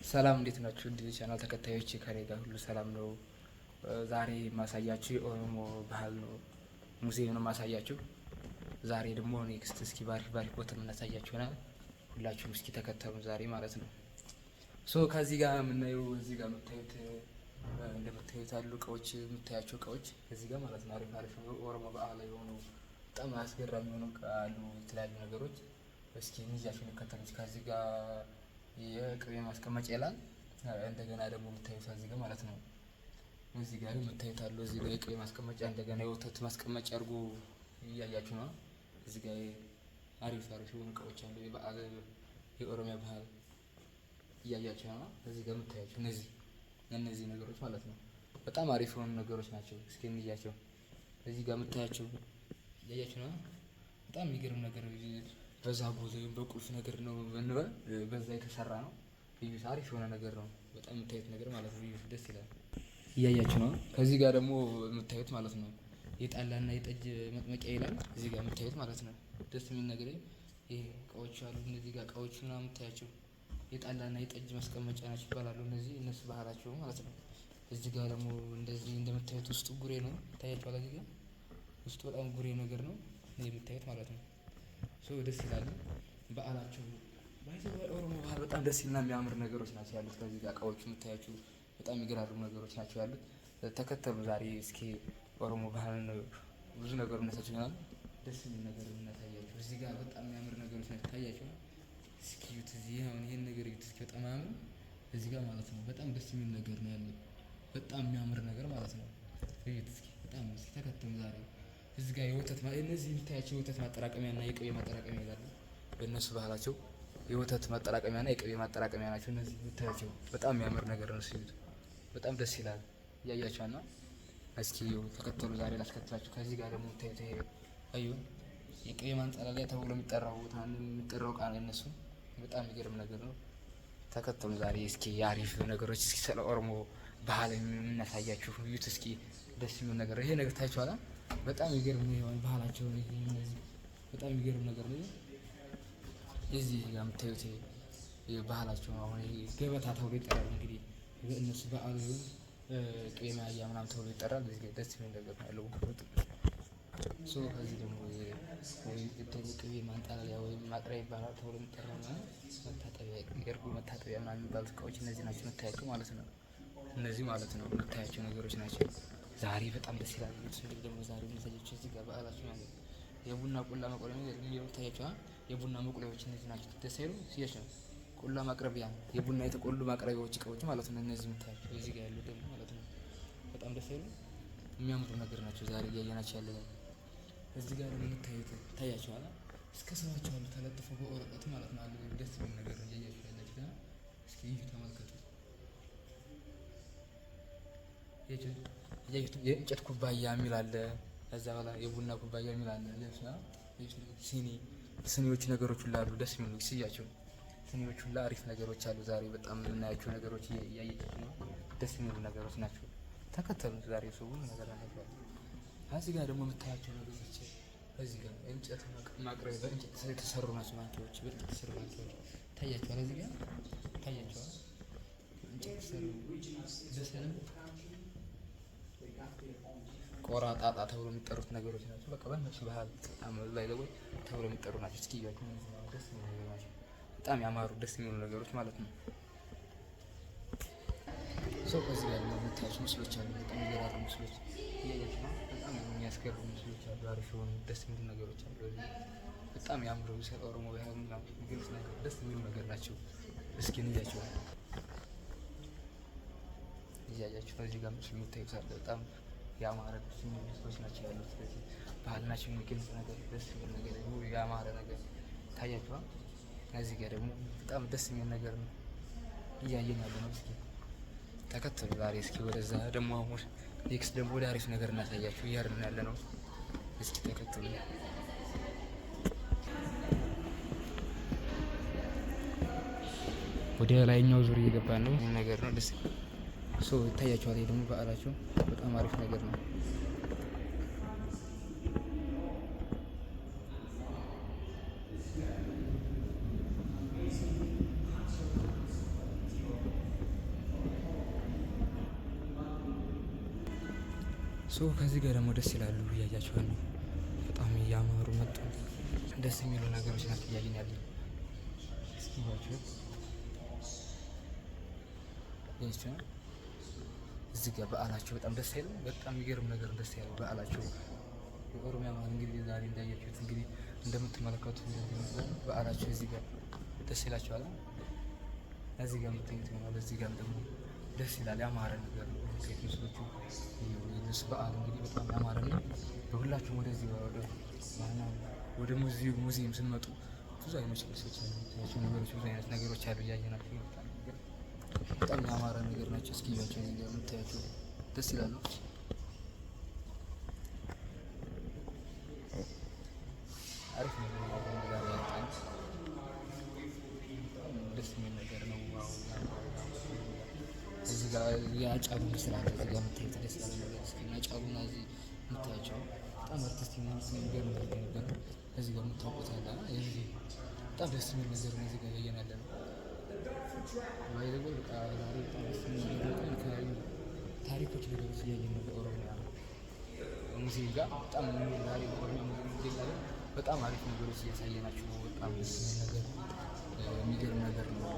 ሰላም እንዴት ናችሁ? እንዴ ቻናል ተከታዮች ከኔ ጋር ሁሉ ሰላም ነው። ዛሬ ማሳያችሁ የኦሮሞ ባህል ነው፣ ሙዚየም ነው ማሳያችሁ። ዛሬ ደግሞ ኔክስት እስኪ ባሪፍ ቦታ የምናሳያችሁ ይሆናል። ሁላችሁም እስኪ ተከተሉ ዛሬ ማለት ነው። ከዚህ ጋር የምናየው እዚህ ጋር የምታዩት እንደምታዩት ያሉ እቃዎች የምታያቸው እቃዎች እዚህ ጋር ማለት ነው አሪፍ አሪፍ ኦሮሞ ባህል የሆኑ በጣም አስገራሚ የሆኑ አሉ የተለያዩ ነገሮች። እስኪ እንይዛችሁ እንከተሉት። ከዚህ ጋር የቅቤ ማስቀመጫ ይላል። እንደገና ደግሞ የምታዩት እዚህ ጋር ማለት ነው እዚህ ጋር የምታዩት አሉ እዚህ ጋር የቅቤ ማስቀመጫ እንደገና የወተት ማስቀመጫ አድርጎ እያያችሁ ነው። እዚህ ጋር አሪፍ አሪፍ የሆኑ እቃዎች አሉ የበዓል የኦሮሚያ ባህል እያያችሁ ነው። እዚህ ጋር የምታያቸው እነዚህ ነገሮች ማለት ነው በጣም አሪፍ የሆኑ ነገሮች ናቸው። እስኪ እንያቸው። እዚህ ጋር የምታያቸው እያያችሁ ነው። በጣም የሚገርም ነገር በዛጎል ወይም በቁልፍ ነገር ነው እንበል በዛ የተሰራ ነው። ልዩት አሪፍ የሆነ ነገር ነው። በጣም የምታዩት ነገር ማለት ነው ልዩት ደስ ይላል። እያያችሁ ነው። ከዚህ ጋር ደግሞ የምታዩት ማለት ነው የጣላና የጠጅ መጥመቂያ ይላል። እዚህ ጋር የምታዩት ማለት ነው ደስ የሚል ነገር ይሄ እቃዎች አሉ። እነዚህ ጋር እቃዎች ምናምን የምታያቸው የጣላና የጠጅ ማስቀመጫ ናቸው ይባላሉ። እነሱ ባህላቸው ማለት ነው። እዚህ ጋር ደግሞ እንደዚህ እንደምታዩት ውስጡ ጉሬ ነው ታያችኋል። እዚህ ጋር ውስጡ በጣም ጉሬ ነገር ነው የምታዩት ማለት ነው። ደስ ይላል። በዓላቸው ኦሮሞ ባህል በጣም ደስ ይልና የሚያምር ነገሮች ናቸው ያሉት። ከዚህ ጋር እቃዎቹ የምታያቸው በጣም የሚገራርሙ ነገሮች ናቸው ያሉት። ተከተሉ ዛሬ እስኪ ኦሮሞ ባህልን ብዙ ነገር እናሳያችሁ ይሆናል። ደስ የሚል ነገር እናሳያችሁ። እዚህ ጋር በጣም የሚያምር ነገሮች ናቸው ታያችሁ። እስኪ ዩት እዚህ አሁን ይሄን ነገር ዩት እስኪ በጣም ያምር እዚህ ጋር ማለት ነው። በጣም ደስ የሚል ነገር ነው ያለው። በጣም የሚያምር ነገር ማለት ነው። ዩት እስኪ በጣም እስኪ ተከተሉ ዛሬ እዚህ ጋር የወተት እነዚህ የምታያቸው የወተት ማጠራቀሚያ እና የቅቤ ማጠራቀሚያ ይላሉ። በእነሱ ባህላቸው የወተት ማጠራቀሚያ እና የቅቤ ማጠራቀሚያ ናቸው እነዚህ የምታያቸው። በጣም የሚያምር ነገር ነው ሲሉት በጣም ደስ ይላል። እያያቸው እና እስኪ ተከተሉ ዛሬ ላስከትላችሁ። ከዚህ ጋር ደግሞ የምታዩት ይሄ አዩ የቅቤ ማንጠላለያ ተብሎ የሚጠራው ቃ ነው እነሱ። በጣም የሚገርም ነገር ነው። ተከተሉ ዛሬ እስኪ የአሪፍ ነገሮች እስኪ ስለ ኦሮሞ ባህል የምናሳያችሁ ዩት እስኪ ደስ የሚል ነገር ይሄ ነገር ታያችኋል። በጣም ይገርም ነው የሆነ ባህላቸው ነው። እነዚህ በጣም ይገርም ነገር ነው። እዚህ ጋር የምታዩት ባህላቸው ነው። አሁን ገበታ ተብሎ ይጠራል። እንግዲህ እነሱ በዓሉ ቅቤ መያዣ ምናምን ተብሎ ይጠራል። እዚህ ጋር ደስ የሚል ነገር ነው ያለው። ከዚህ ደግሞ ቅቤ ማንጠላለያ ወይም ማቅረቢያ ይባላል ተብሎ የሚጠራው መታጠቢያ የእርጎ መታጠቢያ ምናምን የሚባሉት እቃዎች እነዚህ ናቸው የምታያቸው ማለት ነው። እነዚህ ማለት ነው የምታያቸው ነገሮች ናቸው። ዛሬ በጣም ደስ ይላል። ደግሞ ዛሬ የሚያሳያቸው እዚህ ጋር በዓላቸው ማለት የቡና ቆላ ማቅረቢያ የሚታያቸው የቡና መቁለያዎች እነዚህ ናቸው። ደስ አይሉ ሲያች ነው ቆላ ማቅረቢያ የቡና የተቆሉ ማቅረቢያዎች እቃዎች ማለት ነው። እነዚህ የምታያቸው እዚህ ጋር ያሉ ደግሞ ማለት ነው በጣም ደስ አይሉ የሚያምሩ ነገር ናቸው። ዛሬ እያየናቸው ያለ ነው። እዚህ ጋር ደግሞ የምታዩት ታያቸዋል። እስከ ስማቸው አሉ ተለጥፈው በወረቀት ማለት ነው። አለ ደስ የሚል ነገር ነው እያያችሁ ያላችሁ። እስኪ ይህ ተመልከቱ። የእንጨት ኩባያ የሚል አለ። ከዛ በኋላ የቡና ኩባያ የሚል አለ። ሲኒዎች ነገሮች ሁሉ አሉ። ደስ የሚሉ ሲያቸው ሲኒዎች ሁሉ አሪፍ ነገሮች አሉ። ዛሬ በጣም የምናያቸው ነገሮች እያየች ነው። ደስ የሚሉ ነገሮች ናቸው። ተከተሉ ዛሬ ሰው ነገር አለ። እዚህ ጋር ደግሞ የምታያቸው ነገሮች እዚህ ጋር እንጨት ማቅረቢያ በእንጨት የተሰሩ ናቸው። ማንኪያዎች በእንጨት የተሰሩ ማንኪያዎች ታያቸዋል። እዚህ ጋር ታያቸዋል። እንጨት የተሰሩ ደስ ያለ ቆራጣጣ ተብሎ የሚጠሩት ነገሮች ናቸው። በቃ በእነሱ ባህል ላይ ለወይ ተብሎ የሚጠሩ ናቸው። እስኪ ያዩ ደስ የሚሉ ናቸው። በጣም ያማሩ ደስ የሚሉ ነገሮች ማለት ነው። ከዚህ ጋር የምታያቸው ምስሎች አሉ። በጣም የሚገራሩ ምስሎች እያያችሁ ነው። በጣም የሚያስገርሙ ምስሎች አሉ። አሪፍ የሆኑ ደስ የሚሉ ነገሮች አሉ። በጣም ያምሩ ስለ ኦሮሞ ባህል ግልጽ ነገር ደስ የሚሉ ነገር ናቸው። እስኪ እንያቸው እያያችሁ ነው። እዚህ ጋር ምስሉ የምታዩት አለ። በጣም ያማረ ደስ የሚሉ ምስሎች ናቸው ያሉት። ስለዚህ ባህላችን የሚገልጽ ነገር ደስ የሚል ነገር ያማረ ነገር ታያችኋል። እዚህ ጋር ደግሞ በጣም ደስ የሚል ነገር ነው እያየን ያለ ነው። እስኪ ተከተሉ ዛሬ እስኪ ወደዛ ደግሞ አሁን ኔክስት ደግሞ ወደ አሪፍ ነገር እናሳያችሁ እያርን ያለ ነው። እስኪ ተከተሉ። ወደ ላይኛው ዙር እየገባን ነው። ይህ ነገር ነው ደስ ይታያችኋል። ይሄ ደግሞ በዓላቸው በጣም አሪፍ ነገር ነው። ከዚህ ጋር ደግሞ ደስ ይላሉ እያያቸዋል ነው። በጣም እያማሩ መጡ። ደስ የሚሉ ነገሮች ናቸው እያየን ያለ እዚህ ጋር በዓላቸው በጣም ደስ አይልም? በጣም የሚገርም ነገር ደስ ያለ በዓላቸው የኦሮሚያ ባህል እንግዲህ ዛሬ እንዳያችሁት እንግዲህ እንደምትመለከቱት በዓላቸው እዚህ ጋር ደስ ይላቸዋል። እዚህ ጋር የምታዩት ይሆናል። እዚህ ጋር ደግሞ ደስ ይላል፣ ያማረ ነገር ነው። ሴት ምስሎቹ የነሱ በዓል እንግዲህ በጣም ያማረ ነው። በሁላችሁም ወደዚህ ወደ ሙዚየም ስንመጡ ብዙ አይነት ልብሶች ነገሮች ብዙ አይነት ነገሮች አሉ እያየናቸው በጣም ያማረ ነገር ናቸው። እስኪ እያቸው እዚህ ጋር የምታያቸው ደስ ይላሉ። አሪፍ ነው። ደስ የሚል ነገር ነው። እዚህ ጋር ያጫሉ ስላለ እዚህ ጋር የምታዩት ደስ ያለ ነገር እስኪ ያጫሉና እዚህ የምታያቸው በጣም አርቲስቲክ የሚገርም ነገር ነው። እዚህ ጋር የምታውቁት አለ እዚህ በጣም ደስ የሚል ነገር ነው። እዚህ ጋር እያየን ያለ ነው። ታሪኮች ነገሮች እያየን ነው። በኦሮሚያ ሙዚየም ጋር በጣም በጣም አሪፍ ነገሮች እያሳየናችሁ ነው። በጣም ደስ የሚል ነገር የሚገርም ነገር ነው።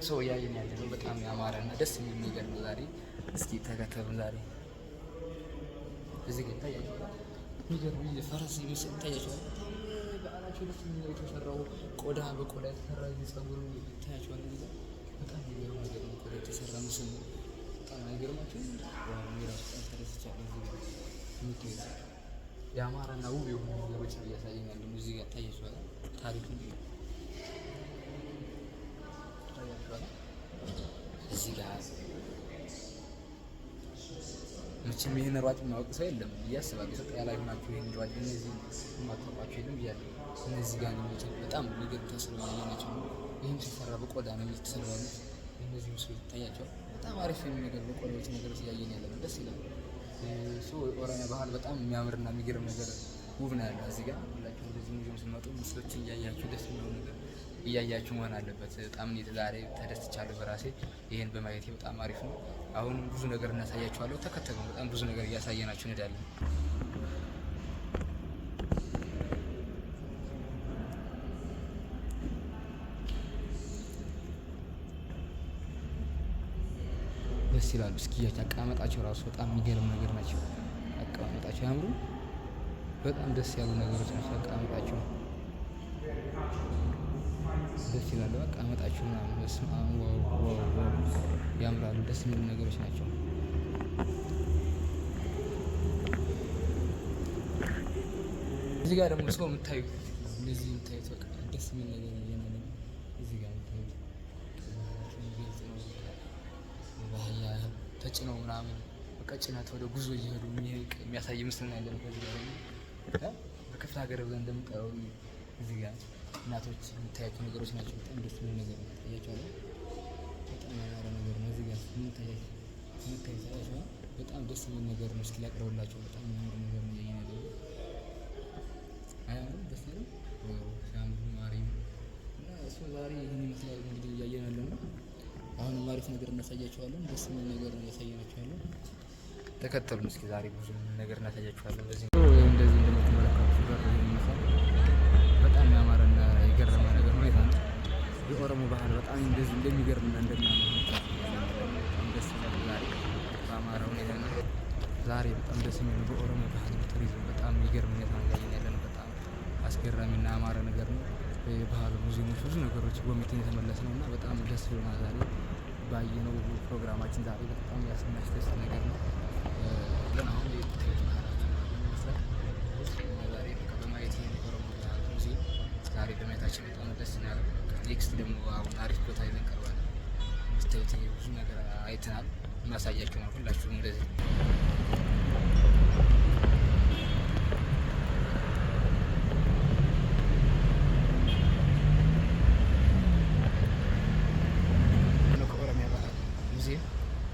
ሰው እያየን ያለ ነው። በጣም ያማረ እና ደስ የሚል ነገር ነው። ዛሬ እስኪ ተከተሉ። ዛሬ እዚህ ጋር ይታያችኋል። የሚገርም ፈረስ ይመስል ይታያችኋል። በዓላቸው ደስ የሚል ነው። የተሰራው ቆዳ በቆዳ የተሰራ ጸጉሩ ይታያችኋል። እዚህ ጋር በጣም የሚገርም ነገር ነው። ቆዳ የተሰራ ምስል ነው። በጣም አይገርማችሁም? ራሱ በጣም ተደስቻለሁ። እዚህ ጋር የአማራና ውብ የሆኑ ነገሮች እያሳየን ያለ ነው። እዚህ ጋር ይታያችኋል። ታሪኩ ይታያችኋል። እዚህ ጋር መቼም ይህን ሯጭ የሚያውቅ ሰው የለም ብዬ አስባለሁ። ኢትዮጵያ ላይ ሆናችሁ ይህን ሯጭ እነዚህ የማታውቋቸው የለም ብያለሁ። እነዚህ ጋር በጣም የሚገርም ተስሎ ያየናቸው ነው። ይህም ሲሰራ በቆዳ ነው የተሰራ ነው። እነዚህ ምስሎች ይታያቸዋል። በጣም አሪፍ ነገር በቆዳዎች ነገሮች እያየን ያለ ነው። ደስ ይላል። ኦሮሚያ ባህል በጣም የሚያምርና የሚገርም ነገር ውብ ነው ያለው። እዚህ ጋር ሁላችሁ ወደዚህ ሙዚየም ስንመጡ ምስሎችን እያያችሁ ደስ የሚለው ነገር እያያችሁ መሆን አለበት። በጣም እኔ ዛሬ ተደስቻለሁ በራሴ ይህን በማየቴ በጣም አሪፍ ነው። አሁንም ብዙ ነገር እናሳያችኋለሁ። ተከተሉ። በጣም ብዙ ነገር እያሳየናችሁ እንሄዳለን። ደስ ይላሉ። እስኪ አቀማመጣቸው ራሱ በጣም የሚገርም ነገር ናቸው። አቀማመጣቸው ያምሩ። በጣም ደስ ያሉ ነገሮች ናቸው። አቀማመጣቸው ደስ ይላሉ። አቀማመጣቸው ምናምን በስመ አብ ያምራሉ። ደስ የሚሉ ነገሮች ናቸው። እዚህ ጋር ደግሞ ሰው የምታዩት እነዚህ የምታዩት በቃ ደስ የሚል ነገር እየናለ እዚህ ጋር የምታዩት ባህያ ተጭነው ምናምን በቃ ጭነት ወደ ጉዞ እየሄዱ የሚያሳይ ምስል ነው ያለን። ከዚህ ጋር በክፍለ ሀገር ብለን እንደምንጠራው እዚህ ጋር እናቶች የምታያቸው ነገሮች ናቸው። በጣም ደስ የሚል ነገር ነው። ታያቸዋለህ። በጣም ያማረ ነገር ነው። እዚህ ጋር የምታያቸው በጣም ደስ የሚል ነገር ነው። እስኪ ላቅርብላቸው። በጣም የሚያምር ነገር ነው። ያየነው አያምርም? ደስ ይላል። ሲያምሩ ማሪም እና እሱ ዛሬ ይህን ይመስላል እንግዲህ እያየን ያለን ነው። አሁንም አሪፍ ነገር እናሳያቸዋለን። ደስ የሚል ነገር ነው እያሳየናቸዋለን። ተከተሉን እስኪ ዛሬ ብዙ ነገር እናሳያቸዋለን። እንደዚህ እንደምትመለከቱት ጋር ይመስላል። በጣም ያማረና የገረመ ነገር ሁኔታ ነው። የኦሮሞ ባህል በጣም እንደዚህ እንደሚገርምና እንደሚያምር በጣም ደስ ይላል። ዛሬ በአማራ ሁኔታ ነው። ዛሬ በጣም ደስ የሚል በኦሮሞ ባህል ቱሪዝም በጣም የሚገርም ሁኔታ ነው እያየን ያለነው። በጣም አስገራሚና ያማረ ነገር ነው። የባህል ሙዚየሞች ብዙ ነገሮች ጎብኝተን የተመለስ ነው እና በጣም ደስ ብሎናል። ዛሬ ባየነው ፕሮግራማችን ዛሬ በጣም ያስደስት ነገር ነው። ግን አሁን ዛሬ በማየት የኦሮሞ ባህል ሙዚየም ዛሬ በማየታችን በጣም ደስ ይላል። ኔክስት ደግሞ አሁን አሪፍ ቦታ ይዘን ቀርባለን። ስታዩት ብዙ ነገር አይተናል። ማሳያችሁ ነው ሁላችሁም እንደዚህ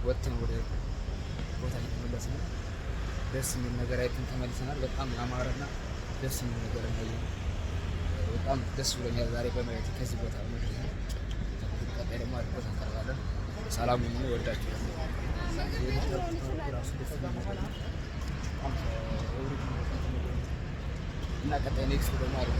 ወጥተን ወደ ቦታ እየተመለስን ነው። ደስ የሚል ነገር አይተን ተመልሰናል። በጣም አማረና ደስ የሚል ነገር እናየን። በጣም ደስ ብሎኛል ዛሬ በማየት ከዚህ ቦታ ማለት ነው። ቀጣይ ደግሞ አሪፍ ቦታ እንቀርባለን። ሰላም ሁኑ። ወዳችሁ እና ቀጣይ ኔክስት ደግሞ አሪፍ